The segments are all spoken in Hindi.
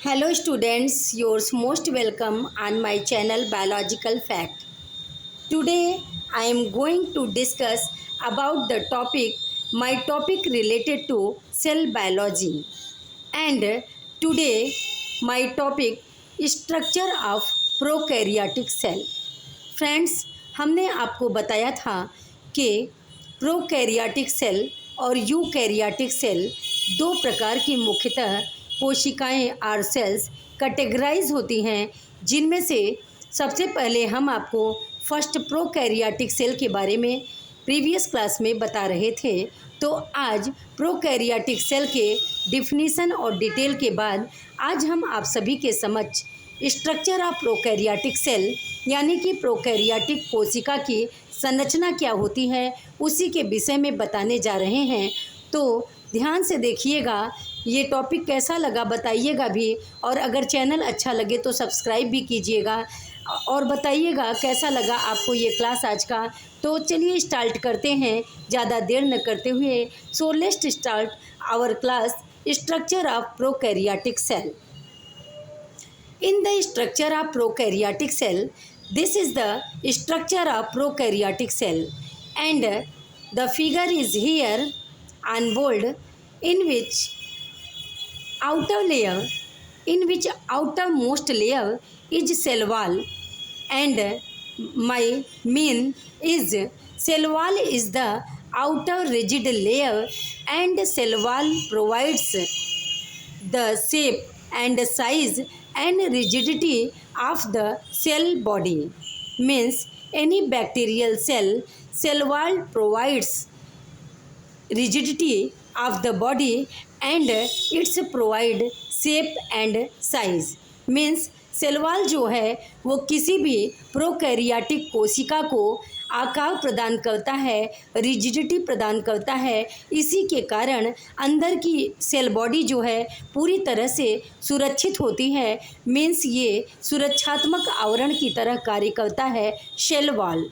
Hello students, yours most welcome on my channel Biological Fact. Today I am going to discuss about the topic, my topic related to cell biology. And today my topic is structure of prokaryotic cell. Friends, हमने आपको बताया था कि प्रोकैरियोटिक सेल और यूकैरियोटिक सेल दो प्रकार की मुख्यतः कोशिकाएं आर सेल्स कैटेगराइज होती हैं, जिनमें से सबसे पहले हम आपको फर्स्ट प्रोकैरियोटिक सेल के बारे में प्रीवियस क्लास में बता रहे थे। तो आज प्रोकैरियोटिक सेल के डिफिनीसन और डिटेल के बाद आज हम आप सभी के समक्ष स्ट्रक्चर ऑफ प्रोकैरियोटिक सेल यानी कि प्रोकैरियोटिक कोशिका की संरचना क्या होती है उसी के विषय में बताने जा रहे हैं। तो ध्यान से देखिएगा, ये टॉपिक कैसा लगा बताइएगा भी, और अगर चैनल अच्छा लगे तो सब्सक्राइब भी कीजिएगा और बताइएगा कैसा लगा आपको ये क्लास आज का। तो चलिए स्टार्ट करते हैं ज़्यादा देर न करते हुए। So let's start our class structure of prokaryotic cell. In the structure of prokaryotic cell, this is the structure of prokaryotic cell, and the figure is here on bold, in which outermost layer is cell wall, and my mean is cell wall is the outer rigid layer, and cell wall provides the shape and size and rigidity of the cell body. Means any bacterial cell wall provides rigidity of the body and it's provide shape and size. Means cell wall जो है वो किसी भी प्रोकैरियोटिक कोशिका को आकार प्रदान करता है, रिजिडिटी प्रदान करता है। इसी के कारण अंदर की सेल बॉडी जो है पूरी तरह से सुरक्षित होती है। मीन्स ये सुरक्षात्मक आवरण की तरह कार्य करता है सेल वॉल।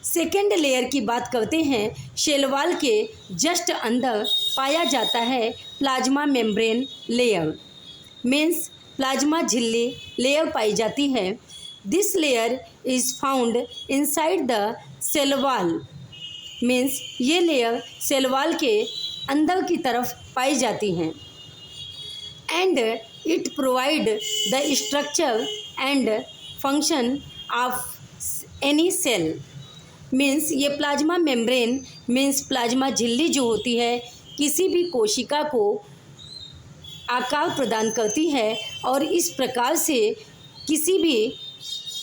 सेकेंड लेयर की बात करते हैं। सेल वॉल के जस्ट अंदर पाया जाता है plasma membrane layer. Means plasma झिल्ली लेयर पाई जाती है। This layer is found inside the cell wall. Means ये लेयर सेल वॉल के अंदर की तरफ पाई जाती हैं। And it provide the structure and function of any cell. Means ये प्लाज्मा मेम्ब्रेन मीन्स प्लाज्मा झिल्ली जो होती है किसी भी कोशिका को आकार प्रदान करती है, और इस प्रकार से किसी भी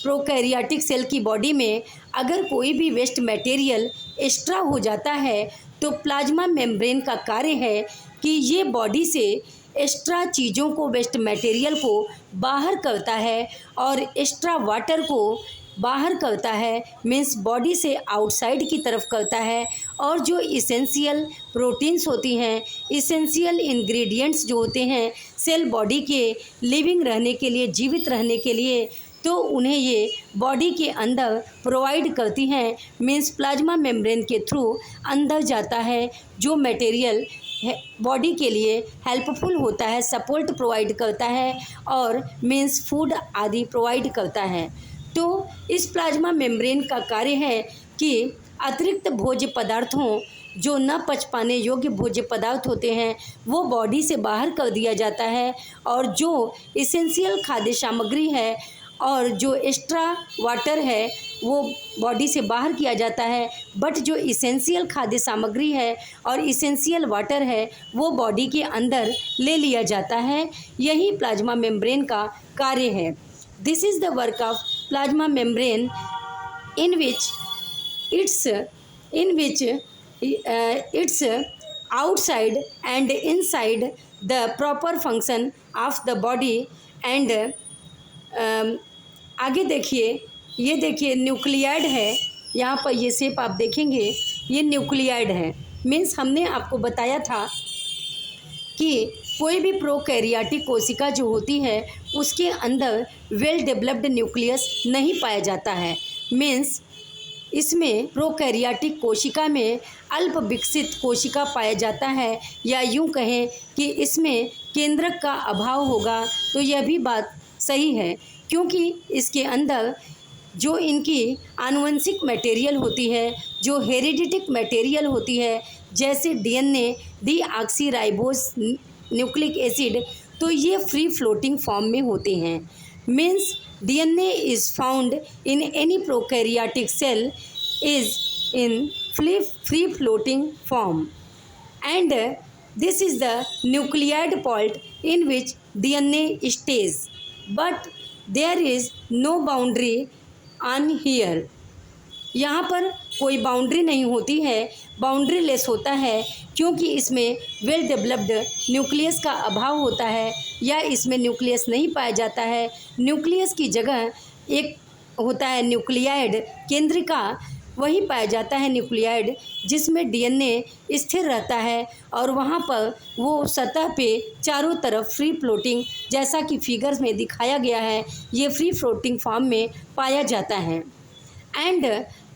प्रोकैरियोटिक सेल की बॉडी में अगर कोई भी वेस्ट मटेरियल एक्स्ट्रा हो जाता है तो प्लाज्मा मेम्ब्रेन का कार्य है कि ये बॉडी से एक्स्ट्रा चीज़ों को, वेस्ट मटेरियल को बाहर करता है और एक्स्ट्रा वाटर को बाहर करता है। मीन्स बॉडी से आउटसाइड की तरफ करता है, और जो इसेंशियल प्रोटीन्स होती हैं, इसेंशियल इंग्रेडिएंट्स जो होते हैं सेल बॉडी के लिविंग रहने के लिए, जीवित रहने के लिए, तो उन्हें ये बॉडी के अंदर प्रोवाइड करती हैं। मीन्स प्लाज्मा मेम्ब्रेन के थ्रू अंदर जाता है जो मटेरियल बॉडी के लिए हेल्पफुल होता है, सपोर्ट प्रोवाइड करता है, और मीन्स फूड आदि प्रोवाइड करता है। तो इस प्लाज्मा मेम्ब्रेन का कार्य है कि अतिरिक्त भोज्य पदार्थों, जो न पच पाने योग्य भोज्य पदार्थ होते हैं, वो बॉडी से बाहर कर दिया जाता है, और जो इसेंशियल खाद्य सामग्री है और जो एक्स्ट्रा वाटर है वो बॉडी से बाहर किया जाता है। बट जो इसेंशियल खाद्य सामग्री है और इसेंशियल वाटर है वो बॉडी के अंदर ले लिया जाता है। यही प्लाज्मा मेम्ब्रेन का कार्य है। This is the work of plasma membrane in which it's outside and inside the proper function of the body and आगे देखिए, ये देखिए न्यूक्लियाइड है। यहाँ पर ये शेप आप देखेंगे, ये न्यूक्लियाइड है। मीन्स हमने आपको बताया था कि कोई भी प्रोकैरियोटिक कोशिका जो होती है उसके अंदर वेल डेवलप्ड न्यूक्लियस नहीं पाया जाता है। मीन्स इसमें प्रोकैरियोटिक कोशिका में अल्प विकसित कोशिका पाया जाता है, या यूं कहें कि इसमें केंद्रक का अभाव होगा तो यह भी बात सही है, क्योंकि इसके अंदर जो इनकी आनुवंशिक मटेरियल होती है, जो हेरिडिटिक मटेरियल होती है, जैसे डीएनए, डीऑक्सीराइबोस न्यूक्लिक एसिड, तो ये फ्री फ्लोटिंग फॉर्म में होते हैं। Means DNA is found in any prokaryotic cell is in free floating form, and this is the nucleoid part in which DNA stays, but there is no boundary on here. यहाँ पर कोई बाउंड्री नहीं होती है, बाउंड्री लेस होता है, क्योंकि इसमें वेल डेवलप्ड न्यूक्लियस का अभाव होता है, या इसमें न्यूक्लियस नहीं पाया जाता है। न्यूक्लियस की जगह एक होता है न्यूक्लियाइड केंद्रिका, वही पाया जाता है न्यूक्लियाइड, जिसमें डीएनए स्थिर रहता है और वहाँ पर वो सतह पे चारों तरफ फ्री फ्लोटिंग, जैसा कि फिगर्स में दिखाया गया है, ये फ्री फ्लोटिंग फॉर्म में पाया जाता है। And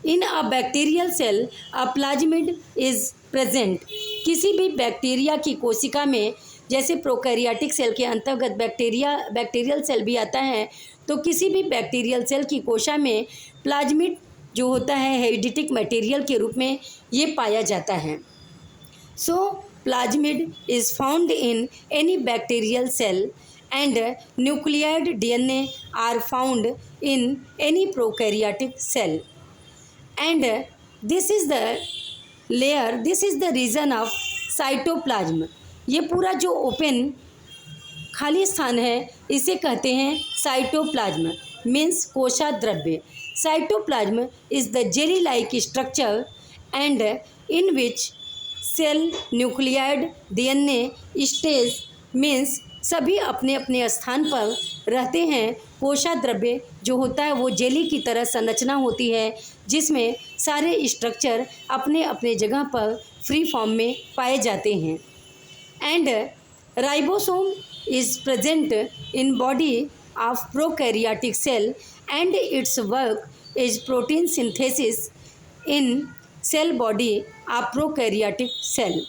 in a bacterial cell a plasmid is present. किसी भी बैक्टीरिया की कोशिका में, जैसे प्रोकैरियोटिक सेल के अंतर्गत बैक्टीरियल सेल भी आता है, तो किसी भी बैक्टीरियल सेल की कोशिका में प्लाज्मिड जो होता है हेरिडिटिक मटेरियल के रूप में ये पाया जाता है। So plasmid is found in any bacterial cell and nucleated DNA are found in any prokaryotic cell, and this is the layer, this is the region of cytoplasm। ये पूरा जो ओपन खाली स्थान है इसे कहते हैं साइटोप्लाज्म, मीन्स कोशा द्रव्य। Cytoplasm is the jelly like structure and in which cell nucleoid DNA stage, means सभी अपने अपने स्थान पर रहते हैं। कोशा द्रव्य जो होता है वो जेली की तरह संरचना होती है, जिसमें सारे स्ट्रक्चर अपने अपने जगह पर फ्री फॉर्म में पाए जाते हैं। And ribosome is present in body of prokaryotic cell and its work is protein synthesis in cell body of prokaryotic cell.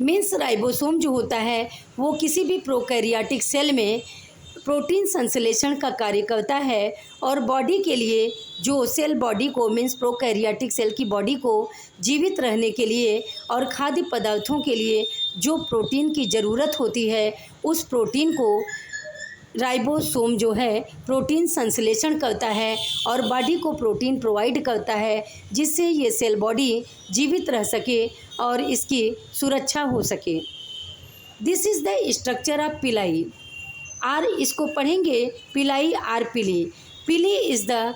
Means ribosome जो होता है वो किसी भी प्रोकैरियोटिक सेल में प्रोटीन संश्लेषण का कार्य करता है, और बॉडी के लिए जो सेल बॉडी को, मीन्स प्रोकैरियोटिक सेल की बॉडी को जीवित रहने के लिए और खाद्य पदार्थों के लिए जो प्रोटीन की ज़रूरत होती है, उस प्रोटीन को राइबोसोम जो है प्रोटीन संश्लेषण करता है और बॉडी को प्रोटीन प्रोवाइड करता है, जिससे ये सेल बॉडी जीवित रह सके और इसकी सुरक्षा हो सके। This is the structure of pili. Or इसको पढ़ेंगे pili or pili. Pili is the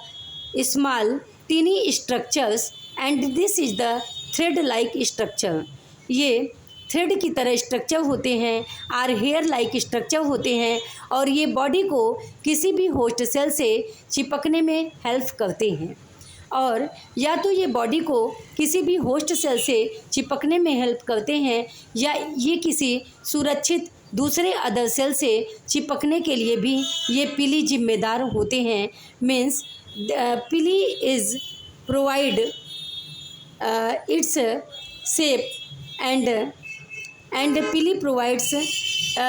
small tiny structures and this is the thread like structure. ये थ्रेड की तरह स्ट्रक्चर होते हैं, आर हेयर लाइक स्ट्रक्चर होते हैं, और ये बॉडी को किसी भी होस्ट सेल से चिपकने में हेल्प करते हैं, और या तो ये बॉडी को किसी भी होस्ट सेल से चिपकने में हेल्प करते हैं, या ये किसी सुरक्षित दूसरे अदर सेल से चिपकने के लिए भी ये पिली जिम्मेदार होते हैं। मीन्स पिली is provide its shape and pili provides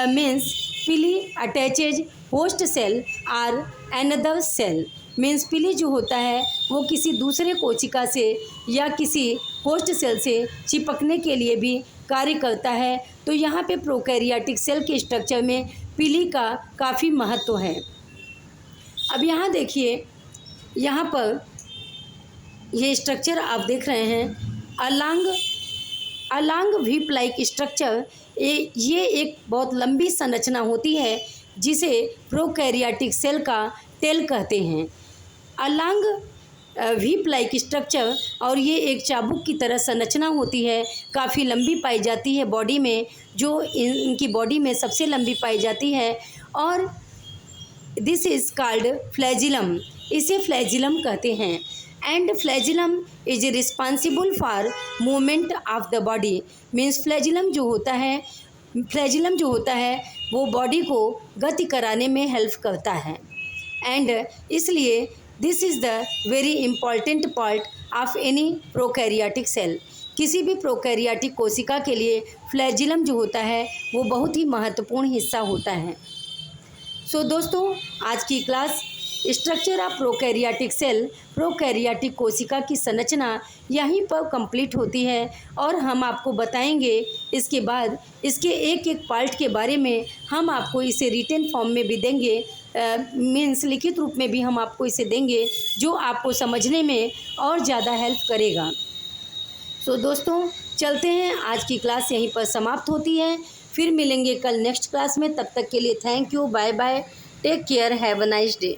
means pili attaches host cell or another cell। Means पिली जो होता है वो किसी दूसरे कोशिका से या किसी होस्ट सेल से चिपकने के लिए भी कार्य करता है। तो यहाँ पे प्रोकैरियोटिक सेल के स्ट्रक्चर में पिली का काफ़ी महत्व है। अब यहाँ देखिए, यहाँ पर ये स्ट्रक्चर आप देख रहे हैं अलॉन्ग व्हीप लाइक स्ट्रक्चर। ये एक बहुत लंबी संरचना होती है जिसे प्रोकैरियोटिक सेल का टेल कहते हैं। अलॉन्ग व्हीप लाइक स्ट्रक्चर, और ये एक चाबुक की तरह संरचना होती है, काफ़ी लंबी पाई जाती है बॉडी में, जो इनकी बॉडी में सबसे लंबी पाई जाती है, और दिस इज़ कॉल्ड फ्लैजिलम। इसे फ्लैजिलम कहते हैं। And flagellum is responsible for movement of the body. Means flagellum जो होता है वो बॉडी को गति कराने में हेल्प करता है, एंड इसलिए this is the very important part of any prokaryotic cell. किसी भी प्रोकैरियोटिक कोशिका के लिए फ्लैजिलम जो होता है वो बहुत ही महत्वपूर्ण हिस्सा होता है। सो दोस्तों, आज की class structure of prokaryotic cell, prokaryotic कोशिका की संरचना यहीं पर कंप्लीट होती है और हम आपको बताएंगे इसके बाद इसके एक एक पार्ट के बारे में। हम आपको इसे रिटन फॉर्म में भी देंगे, मीन्स लिखित रूप में भी हम आपको इसे देंगे, जो आपको समझने में और ज़्यादा हेल्प करेगा। सो दोस्तों, चलते हैं, आज की क्लास यहीं पर समाप्त होती है। फिर मिलेंगे कल नेक्स्ट क्लास में। तब तक के लिए thank you, bye bye, take care, have a nice day.